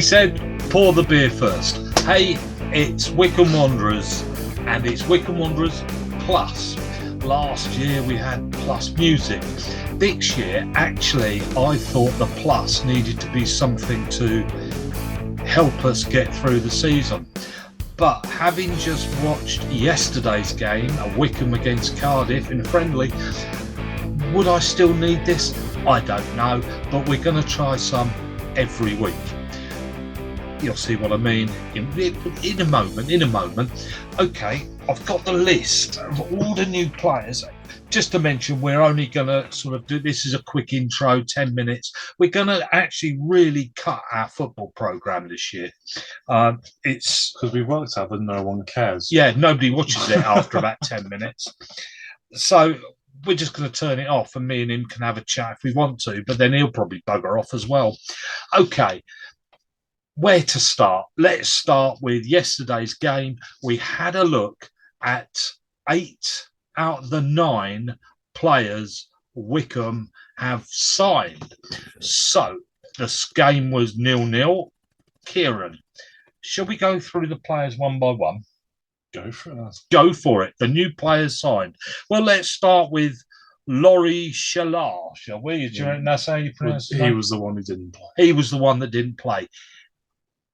said, pour the beer first. Hey, it's Wycombe Wanderers, and it's Wycombe Wanderers Plus. Last year we had Plus Music. This year, actually, I thought the Plus needed to be something to help us get through the season. But having just watched yesterday's game, a Wycombe against Cardiff in a friendly, would I still need this? I don't know, but we're going to try some every week. You'll see what I mean in a moment. Okay, I've got the list of all the new players. Just to mention, we're only going to sort of do this as a quick intro, 10 minutes. We're going to actually really cut our football programme this year. It's because we worked out that no one cares. Yeah, nobody watches it after about 10 minutes. So we're just going to turn it off, and me and him can have a chat if we want to, but then he'll probably bugger off as well. Okay. Where to start? Let's start with yesterday's game. We had a look at 8 out of the 9 players Wycombe have signed. So this game was 0-0. Kieran, shall we go through the players one by one? Go for it. Go for it. The new players signed. Well, let's start with Laurie Shalar, shall we? Do you reckon that's how you pronounce it? He was the one who didn't play. He was the one that didn't play.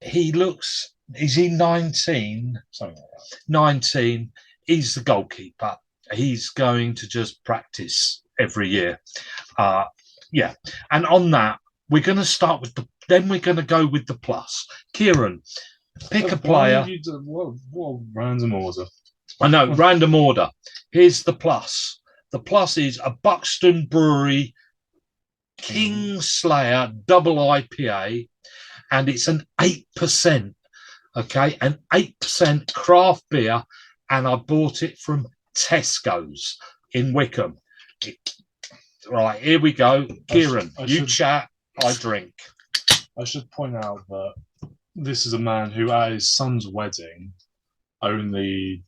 He looks, is he 19? Something like that. 19. He's the goalkeeper. He's going to just practice every year. Yeah. And on that, we're going to start with then we're going to go with the plus. Kieran, pick a player. What random order? I know, random order. Here's the plus. The plus is a Buxton Brewery Kingslayer double IPA. And it's an 8%, okay? An 8% craft beer, and I bought it from Tesco's in Wycombe. Right, here we go. Kieran, you chat, I drink. I should point out that this is a man who, at his son's wedding, only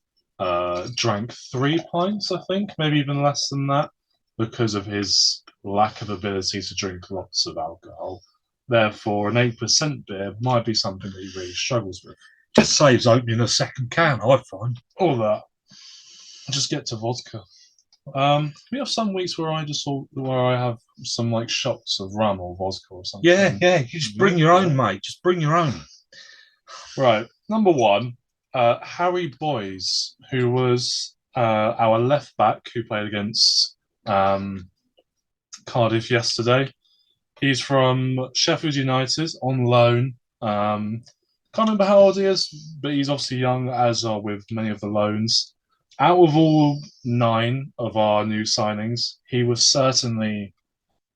drank 3 pints, I think, maybe even less than that, because of his lack of ability to drink lots of alcohol. Therefore, an 8% beer might be something that he really struggles with. Just saves opening a second can, I find. All that. Just get to vodka. We have some weeks where I have some like shots of rum or vodka or something. Yeah. You just bring your own, mate. Just bring your own. Right. Number 1, Harry Boys, who was our left back who played against Cardiff yesterday. He's from Sheffield United on loan. Can't remember how old he is, but he's obviously young, as are with many of the loans. Out of all 9 of our new signings, he was certainly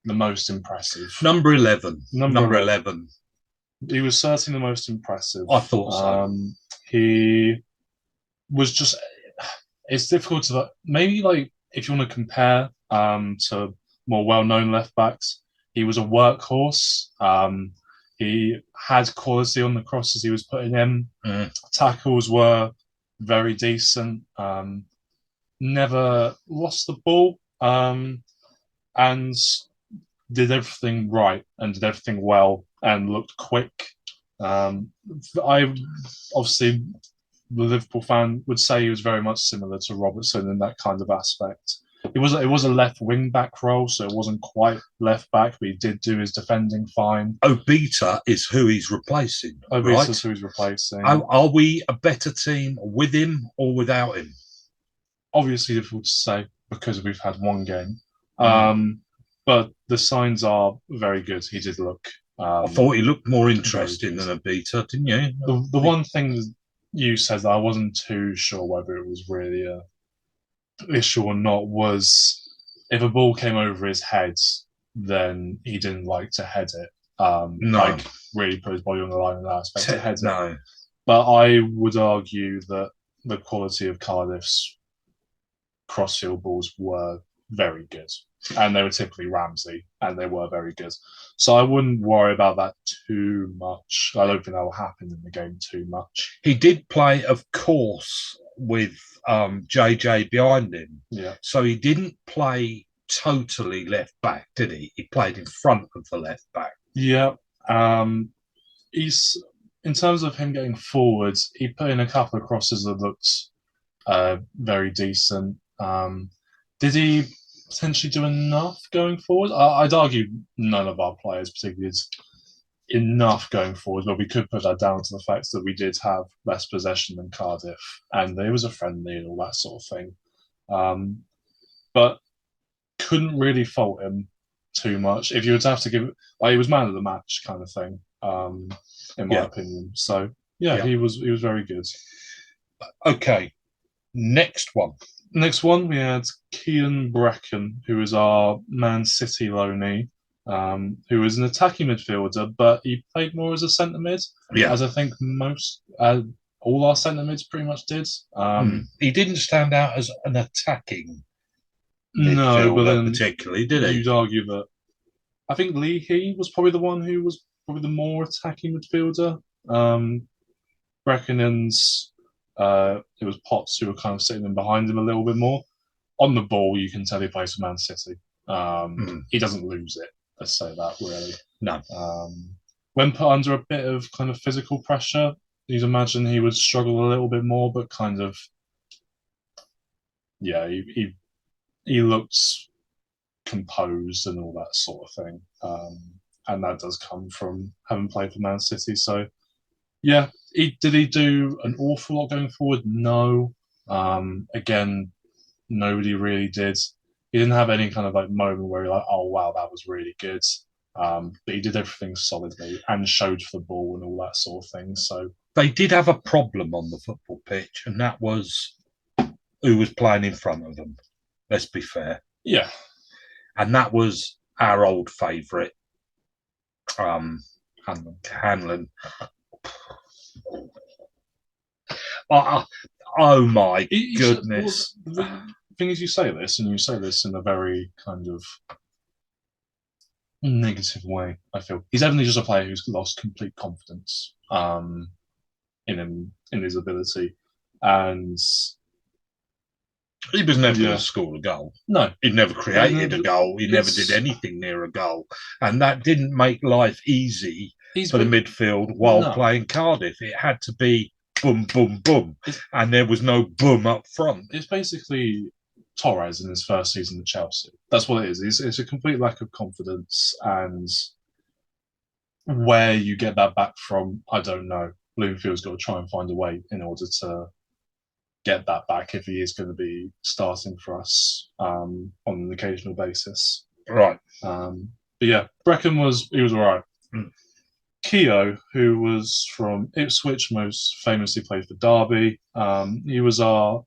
the most impressive. Number 11. Number 11. He was certainly the most impressive. I thought so. He was just... It's difficult to... Maybe, like, if you want to compare to more well-known left-backs, he was a workhorse. He had quality on the crosses he was putting in. Tackles were very decent. Never lost the ball. And did everything right and did everything well and looked quick. I obviously, the Liverpool fan would say he was very much similar to Robertson in that kind of aspect. It was a left wing back role, so it wasn't quite left back, but he did do his defending fine. Obita is who he's replacing. Obita is who he's replacing. Are we a better team with him or without him? Obviously difficult to say because we've had one game. But the signs are very good. He did look... I thought he looked more interesting than Obita, didn't you? The one thing you said that I wasn't too sure whether it was really a issue or not was if a ball came over his head, then he didn't like to head it. No. Like really put his body on the line in that aspect to head No. it. But I would argue that the quality of Cardiff's crossfield balls were very good. And they were typically Ramsey, and they were very good. So I wouldn't worry about that too much. I don't think that will happen in the game too much. He did play, of course, with JJ behind him. Yeah. So he didn't play totally left back, did he? He played in front of the left back. Yeah. he's in terms of him getting forwards, he put in a couple of crosses that looked very decent. Did he potentially do enough going forward? I'd argue none of our players particularly did enough going forward, but we could put that down to the fact that we did have less possession than Cardiff, and it was a friendly and all that sort of thing. But couldn't really fault him too much. If you were to have to give, like, he was man of the match kind of thing, in my opinion. So yeah, he was very good. Okay, next one. Next one, we had Kean Brecken, who is our Man City loanee, who is an attacking midfielder, but he played more as a centre mid, as I think most all our centre mids pretty much did. He didn't stand out as an attacking no, but then particularly, did he? You'd argue that I think Leahy was probably the one who was probably the more attacking midfielder. Brecken and it was Potts who were kind of sitting in behind him a little bit more. On the ball, you can tell he plays for Man City. He doesn't lose it. Let's say that, really. No. When put under a bit of kind of physical pressure, you'd imagine he would struggle a little bit more, but kind of, yeah, he looks composed and all that sort of thing. And that does come from having played for Man City. So, yeah, did he do an awful lot going forward? No. Again, nobody really did. He didn't have any kind of like moment where you're like, oh wow, that was really good. But he did everything solidly and showed for the ball and all that sort of thing. So they did have a problem on the football pitch, and that was who was playing in front of them. Let's be fair. Yeah. And that was our old favourite, Hanlon. Oh my goodness. The thing is, you say this, and you say this in a very kind of negative way, I feel. He's evidently just a player who's lost complete confidence in him, in his ability. And he was never going to score a goal. No. He never created a goal. He never did anything near a goal. And that didn't make life easy for the midfield while playing Cardiff. It had to be boom, boom, boom. And there was no boom up front. It's basically Torres in his first season at Chelsea. That's what it is. It's a complete lack of confidence. And where you get that back from, I don't know. Bloomfield's got to try and find a way in order to get that back if he is going to be starting for us on an occasional basis. Right. But yeah, Brecken was all right. Keogh, who was from Ipswich, most famously played for Derby. He was our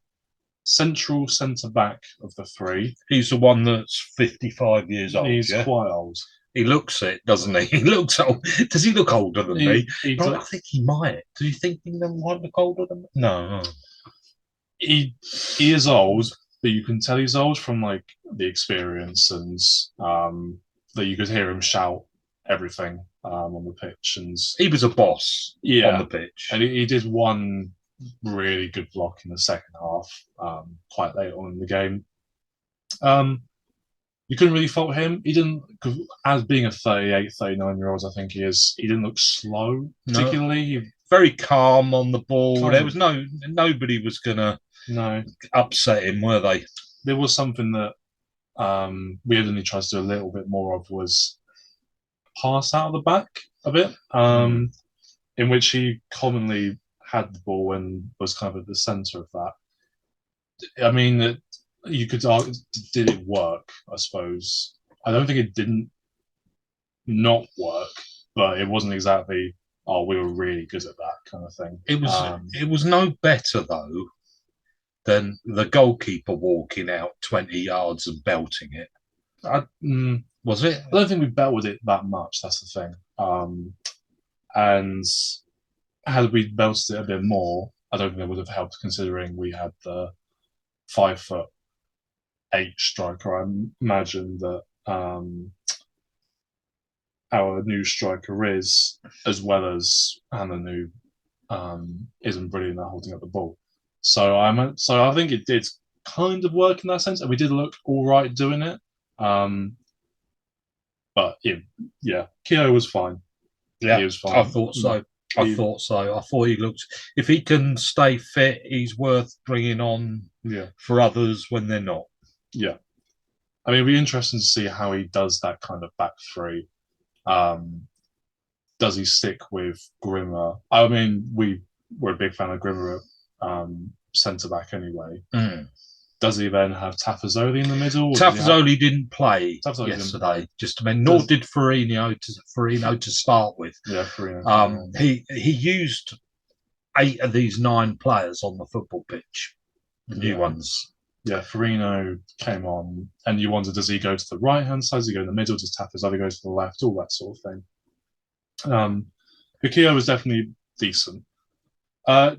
central centre-back of the three. He's the one that's 55 years old. He's quite old. He looks it, doesn't he? He looks old. Does he look older than me? I think he might. Do you think he might look older than me? No. He is old, but you can tell he's old from like the experience and that you could hear him shout everything on the pitch. And he was a boss on the pitch. And he did one really good block in the second half, quite late on in the game. You couldn't really fault him. He didn't, as being a 38, 39-year-old, I think he is, he didn't look slow, particularly. No. Very calm on the ball. There was nobody was going to upset him, were they? There was something that we had only tried to do a little bit more of was pass out of the back a bit, in which he commonly had the ball and was kind of at the centre of that. I mean, you could argue, did it work? I suppose. I don't think it didn't not work, but it wasn't exactly, oh, we were really good at that kind of thing. It was no better, though, than the goalkeeper walking out 20 yards and belting it. Was it? I don't think we belted it that much, that's the thing. And had we belted it a bit more, I don't think it would have helped, considering we had the 5'8" striker. I imagine that our new striker is, as well as Hanlon, who isn't brilliant at holding up the ball. So I think it did kind of work in that sense, and we did look all right doing it. But yeah, Keogh was fine. Yeah, he was fine. I thought so. I thought he looked. If he can stay fit, he's worth bringing on. Yeah, for others when they're not. yeah. I mean, it'd be interesting to see how he does that kind of back three. Does he stick with Grimmer? I mean, we're a big fan of Grimmer centre back anyway. Mm. Does he then have Tafazoli in the middle? Tafazoli didn't play Tafazoli yesterday. Just nor did Farino to start with. Yeah, Farino. He used 8 of these 9 players on the football pitch, the new ones. Yeah, Farino came on, and you wonder, does he go to the right hand side? Does he go in the middle? Does Tafazoli go to the left? All that sort of thing. Bukio was definitely decent.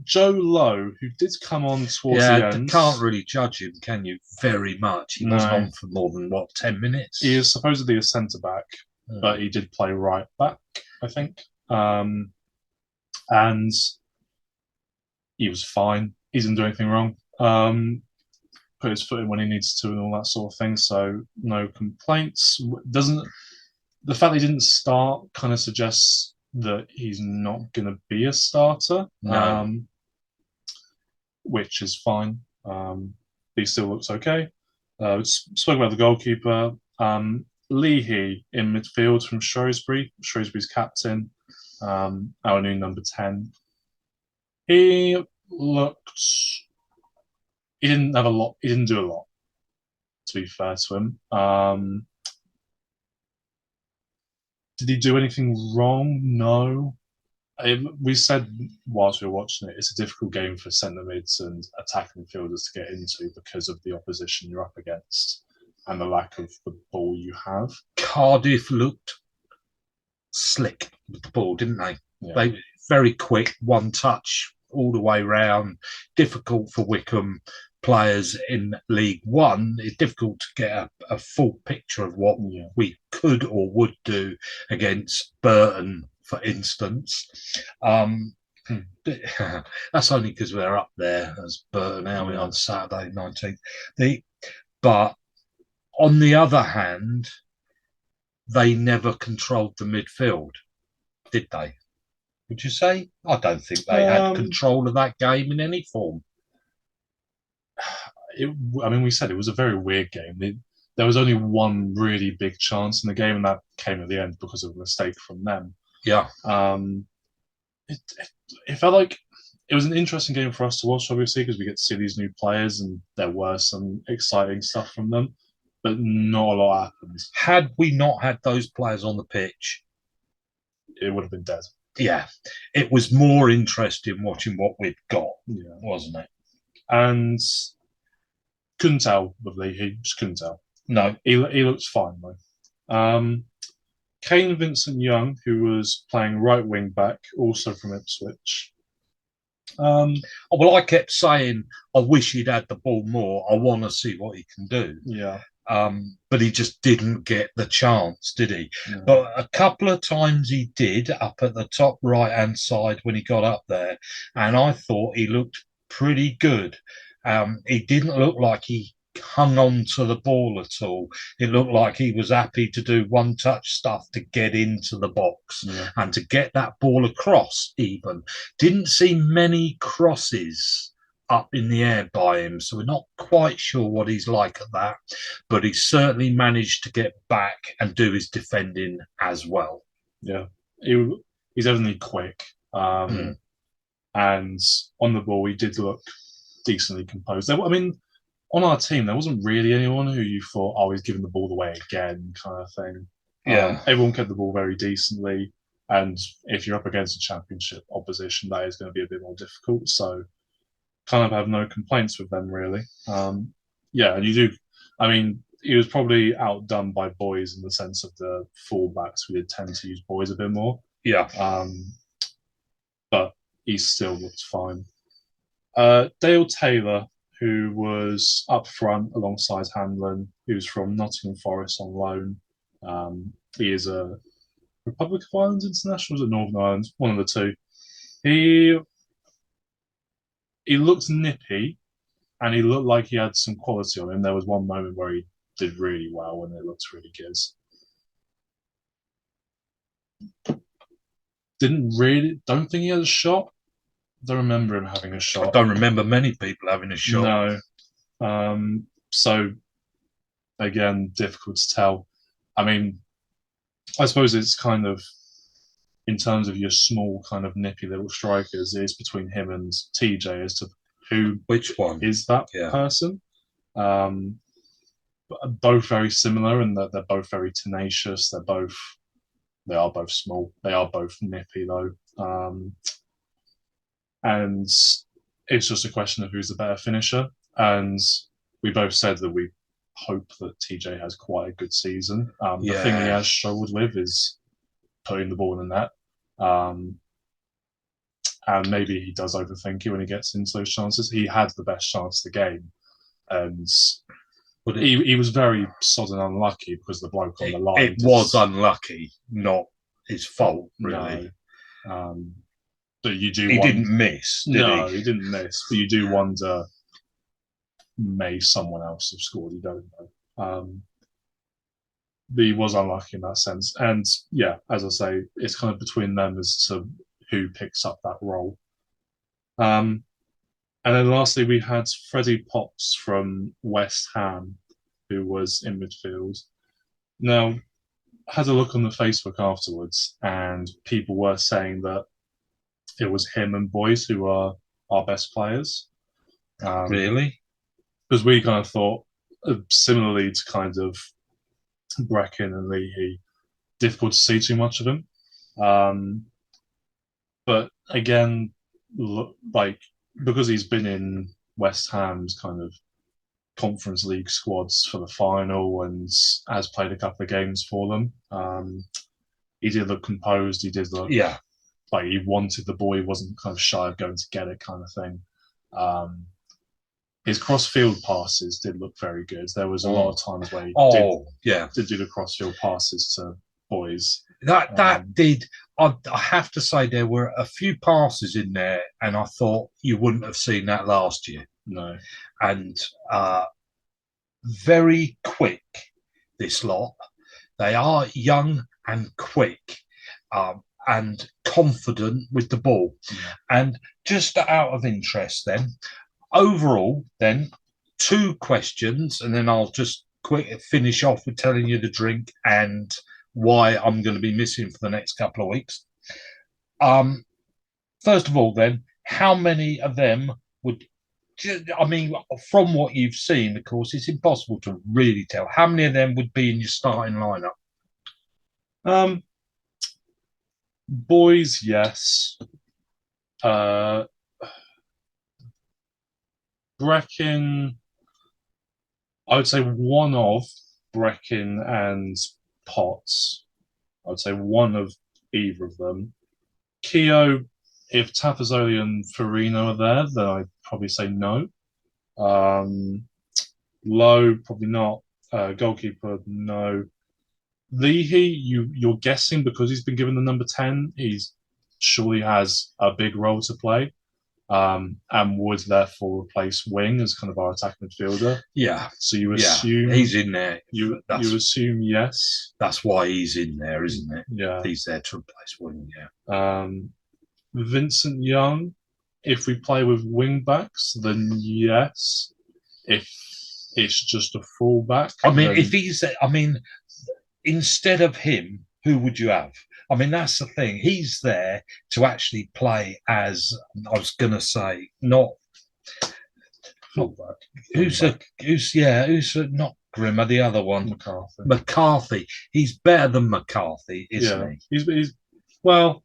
Joe Lowe, who did come on towards the end. Can't really judge him, can you? Very much. He wasn't on for more than 10 minutes. He is supposedly a centre back, but he did play right back, I think. And he was fine. He didn't do anything wrong. Put his foot in when he needs to, and all that sort of thing. So no complaints. The fact that he didn't start kind of suggests that he's not going to be a starter, which is fine. He still looks okay. Spoke about the goalkeeper. Leahy in midfield from Shrewsbury. Shrewsbury's captain. Our new number 10. He looked. He didn't have a lot. He didn't do a lot, to be fair to him. Did he do anything wrong? No. We said whilst we were watching it, it's a difficult game for centre mids and attacking midfielders to get into because of the opposition you're up against and the lack of the ball you have. Cardiff looked slick with the ball, didn't they? Yeah. They very quick, one touch all the way round. Difficult for Wycombe players in League One. It's difficult to get a full picture of what we could or would do against Burton, for instance. That's only because we're up there as Burton on Saturday 19th. But on the other hand, they never controlled the midfield, did they? Would you say? I don't think they had control of that game in any form. We said it was a very weird game. There was only one really big chance in the game, and that came at the end because of a mistake from them. Yeah. It felt like it was an interesting game for us to watch, obviously, because we get to see these new players, and there were some exciting stuff from them, but not a lot happened. Had we not had those players on the pitch, it would have been dead. Yeah. It was more interesting watching what we'd got, wasn't it? And couldn't tell with Lee. He just couldn't tell. No. He looks fine, though. Kane Vincent Young, who was playing right wing back, also from Ipswich. Well, I kept saying, I wish he'd had the ball more. I want to see what he can do. Yeah. But he just didn't get the chance, did he? No. But a couple of times he did, up at the top right-hand side when he got up there. And I thought he looked pretty good. He didn't look like he hung on to the ball at all. It looked like he was happy to do one-touch stuff to get into the box and to get that ball across even. Didn't see many crosses up in the air by him, so we're not quite sure what he's like at that, but he certainly managed to get back and do his defending as well. Yeah, he's evidently quick. And on the ball, he did look decently composed. I mean, on our team, there wasn't really anyone who you thought, oh, he's giving the ball away again, kind of thing. Yeah. Everyone kept the ball very decently. And if you're up against a championship opposition, that is going to be a bit more difficult. So kind of have no complaints with them, really. And you do. I mean, he was probably outdone by Boys in the sense of the fullbacks. We did tend to use Boys a bit more. Yeah. But he still looked fine. Dale Taylor, who was up front alongside Hanlon, who's from Nottingham Forest on loan. He is a Republic of Ireland international, or Northern Ireland, one of the two. He looked nippy, and he looked like he had some quality on him. There was one moment where he did really well, and it looked really good. don't think he had a shot. Don't remember him having a I shot. don't remember many people having a shot. No. So again, difficult to tell. I mean, I suppose it's kind of in terms of your small kind of nippy little strikers, it's between him and TJ as to Which one is that person. Both very similar in that they're both very tenacious. They are both small. They are both nippy though. And it's just a question of who's the better finisher. And we both said that we hope that TJ has quite a good season. The thing he has struggled with is putting the ball in the net. And maybe he does overthink it when he gets into those chances. He had the best chance of the game. And he was very sodden unlucky because the bloke on the line. It was unlucky, not his fault, really. No. But you do. He didn't miss, did he? No, he didn't miss. But you do wonder, may someone else have scored? You don't know. But he was unlucky in that sense. And yeah, as I say, it's kind of between them as to who picks up that role. And then lastly, we had Freddie Potts from West Ham, who was in midfield. Now, I had a look on the Facebook afterwards, and people were saying that it was him and Boys who are our best players. Really? Because we kind of thought, similarly to kind of Breckin and Leahy, difficult to see too much of him. But again, like, because he's been in West Ham's kind of Conference League squads for the final and has played a couple of games for them, he did look composed. He did look like he wanted the ball. He wasn't kind of shy of going to get it, kind of thing. His cross-field passes did look very good. There was a lot of times where he did do the cross-field passes to Boys. That did. I have to say there were a few passes in there, and I thought you wouldn't have seen that last year. No. And very quick, this lot. They are young and quick. And confident with the ball. And just out of interest then, overall then, 2 questions, and then I'll just quick finish off with telling you the drink and why I'm going to be missing for the next couple of weeks. First of all then, how many of them would, I mean, from what you've seen, of course, it's impossible to really tell. How many of them would be in your starting lineup? Boys, yes. Breckin, I would say one of Breckin and Potts. I would say one of either of them. Keogh, if Tafazoli and Farino are there, then I'd probably say no. Lowe, probably not. Goalkeeper, no. Leahy, you're guessing because he's been given the number 10, he's surely has a big role to play, and would therefore replace Wing as kind of our attacking midfielder. Yeah. So you assume he's in there. You assume yes. That's why he's in there, isn't it? Yeah. He's there to replace Wing. Yeah. Vincent Young, if we play with wing backs, then yes. If it's just a fullback, I mean, if he's, I mean, instead of him, who would you have? I mean, that's the thing. He's there to actually play as, I was going to say, not fullback. Who's not Grimmer, the other one? McCarthy. McCarthy. He's better than McCarthy, isn't he? He's well.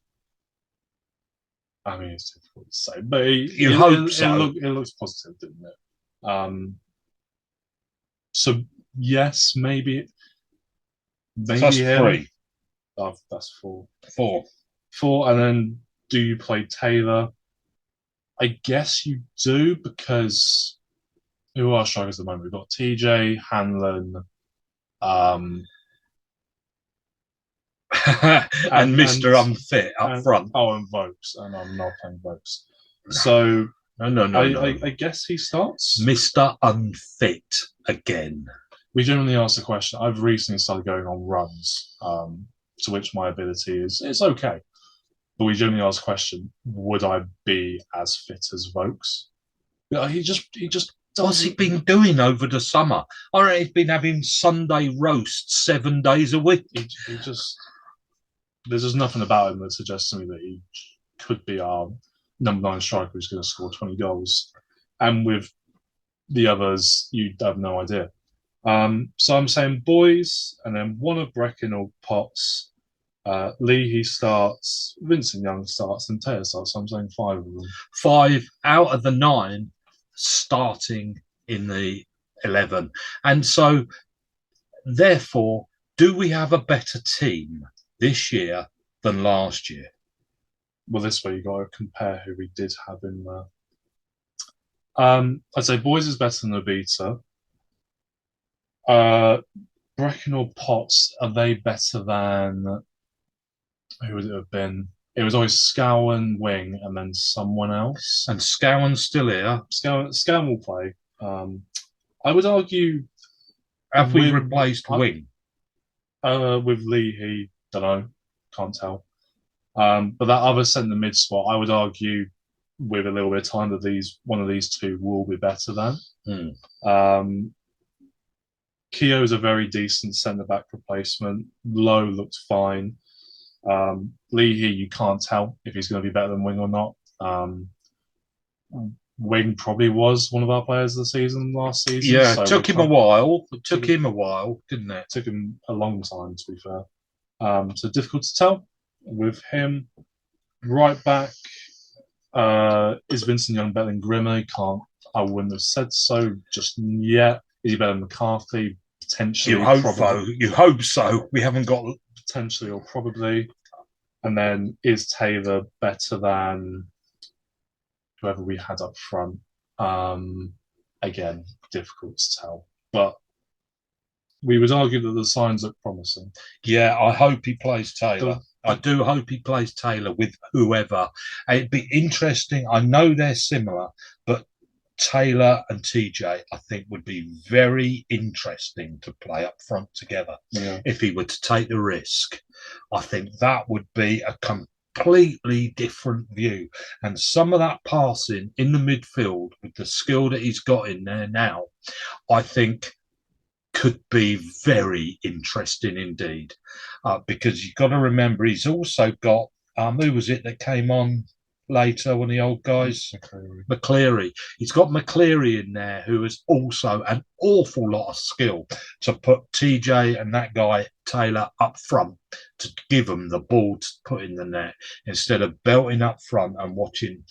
I mean, it's difficult to say, but you hope so. It looks positive, didn't it? So yes, maybe. So that's him. 3. Oh, that's 4. 4, and then do you play Taylor? I guess you do, because who are strikers at the moment? We've got TJ, Hanlon, and Mr. Unfit up front. Oh, and Vokes, and I'm not playing Vokes. So no. I guess he starts. Mr. Unfit again. We generally ask the question. I've recently started going on runs, to which my ability is okay. But we generally ask the question: would I be as fit as Vokes? He just What's he been doing over the summer? I reckon he's been having Sunday roasts 7 days a week. He just there's just nothing about him that suggests to me that he could be our number 9 striker who's going to score 20 goals. And with the others, you have no idea. So I'm saying boys, and then one of Breckin or Potts. Leahy starts, Vincent Young starts, and Taylor starts. So I'm saying 5 of them. 5 out of the 9 starting in the 11. And so, therefore, do we have a better team this year than last year? Well, this way you got to compare who we did have in there. I'd say boys is better than Abita. Breckin or Potts, are they better than who would it have been? It was always Scowen, Wing, and then someone else. And Scowen's still here. Scowen will play. I would argue. Have we replaced Wing? With Leahy, don't know, can't tell. But that other centre mid spot, I would argue, with a little bit of time, that one of these two will be better than. Keogh's a very decent centre back replacement. Lowe looked fine. Leahy, you can't tell if he's going to be better than Wing or not. Wing probably was one of our players of the season last season. Yeah, it took him a while. It took him a while, didn't it? It took him a long time, to be fair. So difficult to tell. With him, right back, is Vincent Young better than Grimmer? I wouldn't have said so just yet. Is he better than McCarthy? Potentially. You hope so. We haven't got potentially or probably. And then is Taylor better than whoever we had up front? Again, difficult to tell. But we would argue that the signs look promising. Yeah, I hope he plays Taylor. I do hope he plays Taylor with whoever. It'd be interesting. I know they're similar, but Taylor and TJ, I think, would be very interesting to play up front together. Yeah. If he were to take the risk. I think that would be a completely different view. And some of that passing in the midfield with the skill that he's got in there now, I think could be very interesting indeed. Because you've got to remember, he's also got, who was it that came on later, one of the old guys? McCleary. He's got McCleary in there, who is also an awful lot of skill to put TJ and that guy Taylor up front to give them the ball to put in the net instead of belting up front and watching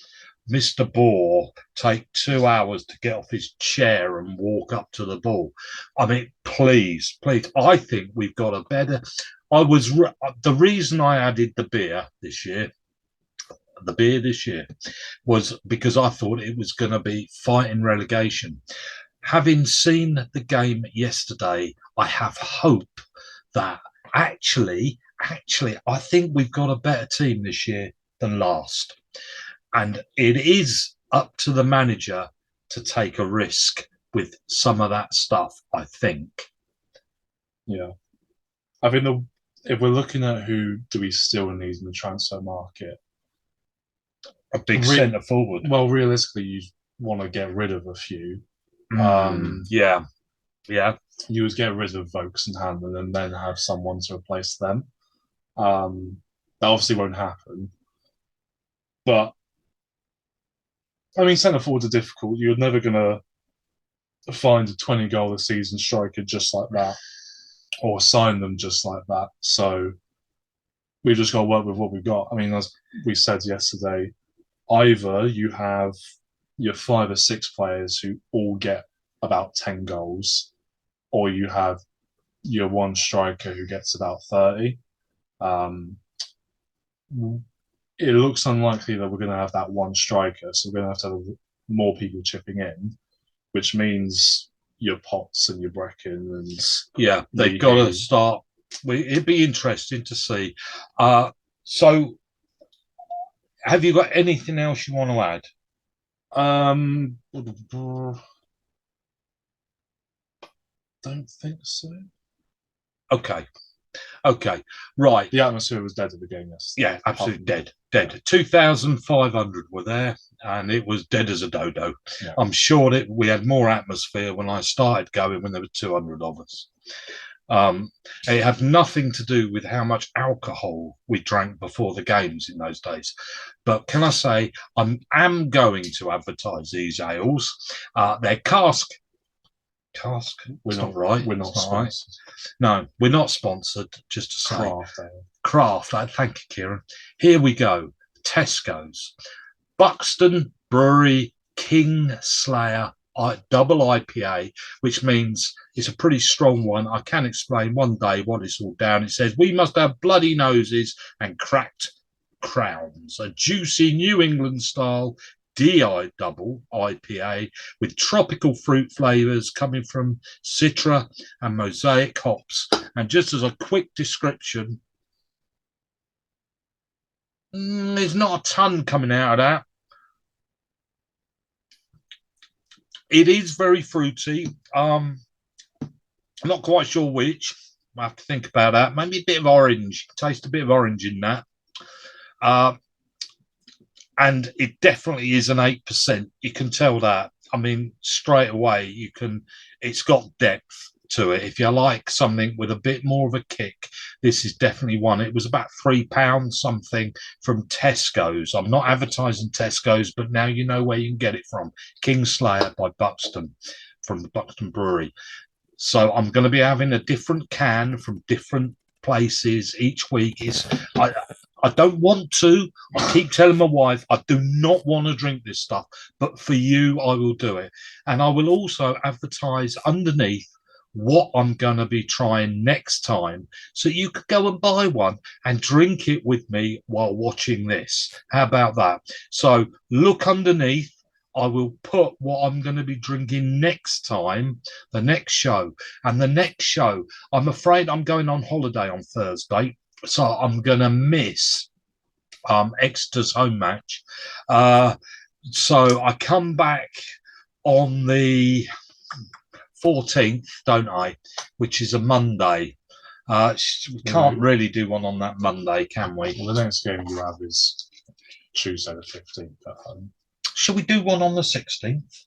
Mr. Bohr take 2 hours to get off his chair and walk up to the ball. I mean, please. I think we've got a better. The reason I added the beer this year was because I thought it was going to be fighting relegation. Having seen the game yesterday, I have hope that actually, I think we've got a better team this year than last. And it is up to the manager to take a risk with some of that stuff, I think. Yeah. I think if we're looking at who do we still need in the transfer market, a big centre forward. Well, realistically, you want to get rid of a few. Yeah. You would get rid of Vokes and Hanlon and then have someone to replace them. That obviously won't happen. But, I mean, centre forwards are difficult. You're never going to find a 20-goal a season striker just like that or sign them just like that. So we've just got to work with what we've got. I mean, as we said yesterday, either you have your 5 or 6 players who all get about 10 goals, or you have your one striker who gets about 30. It looks unlikely that we're going to have that one striker, so we're going to have more people chipping in, which means your Potts and your Breckin and they've got to start. It'd be interesting to see. So, have you got anything else you want to add? Don't think so. Okay. Right. The atmosphere was dead at the game yesterday. Yeah, absolutely dead. dead. 2,500 were there, and it was dead as a dodo. Yeah. I'm sure that we had more atmosphere when I started going when there were 200 of us. It had nothing to do with how much alcohol we drank before the games in those days. But can I say, I am going to advertise these ales. They're cask. We're not right. We're not It's not right. sponsored. No, we're not sponsored. Just to say, Craft ale. craft. Thank you, Kieran. Here we go. Tesco's Buxton Brewery King Slayer double IPA, which means it's a pretty strong one. I can explain one day what it's all down. It says we must have bloody noses and cracked crowns. A juicy New England style DI double IPA with tropical fruit flavors coming from Citra and Mosaic hops. And just as a quick description, there's not a ton coming out of that. It is very fruity. I'm not quite sure which. I have to think about that. Maybe a bit of orange. Taste a bit of orange in that. And it definitely is an 8%. You can tell that. I mean, straight away, it's got depth to it. If you like something with a bit more of a kick, this is definitely one. It was about £3 something from Tesco's. I'm not advertising Tesco's, but now you know where you can get it from. King Slayer by Buxton, from the Buxton Brewery. So I'm going to be having a different can from different places each week. I don't want to. I keep telling my wife I do not want to drink this stuff, but for you, I will do it. And I will also advertise underneath what I'm going to be trying next time, so you could go and buy one and drink it with me while watching this. How about that? So look underneath. I will put what I'm going to be drinking next time, the next show. And the next show, I'm afraid I'm going on holiday on Thursday, so I'm going to miss Exeter's home match. So I come back on the 14th, don't I? Which is a Monday. We can't really do one on that Monday, can we? Well, the next game you have is Tuesday the 15th at home. Shall we do one on the 16th?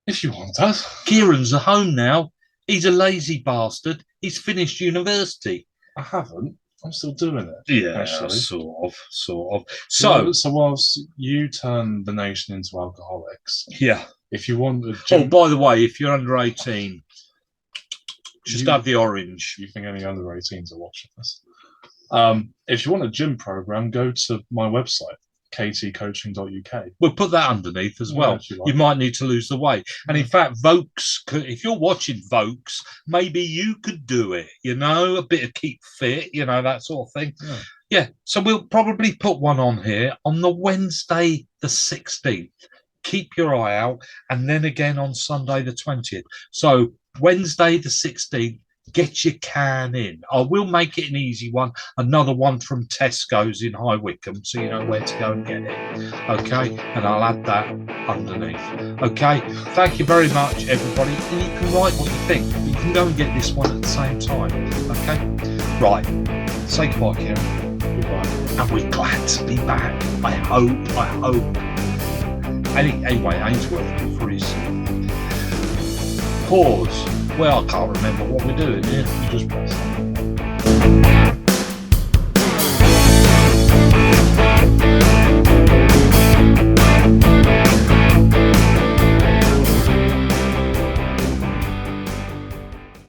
If you want that. Kieran's at home now. He's a lazy bastard. He's finished university. I haven't. I'm still doing it. Yeah, actually. Sort of. So whilst you turn the nation into alcoholics, yeah. If you want a gym... Oh, by the way, if you're under 18, just have the orange. You think any under 18s are watching this? If you want a gym program, go to my website, ktcoaching.uk. We'll put that underneath as well. You might need to lose the weight. And in fact, Vokes, if you're watching Vokes, maybe you could do it, a bit of keep fit, that sort of thing. Yeah. So we'll probably put one on here on the Wednesday, the 16th. Keep your eye out. And then again on Sunday, the 20th. So Wednesday, the 16th, get your can in. I will make it an easy one. Another one from Tesco's in High Wycombe, so you know where to go and get it. Okay, and I'll add that underneath. Okay, thank you very much, everybody. And you can write what you think. You can go and get this one at the same time. Okay, right. Say goodbye, Kieran. Goodbye. And we're glad to be back. I hope. Anyway, Ainsworth for his pause. Well, I can't remember what we're doing here. You just press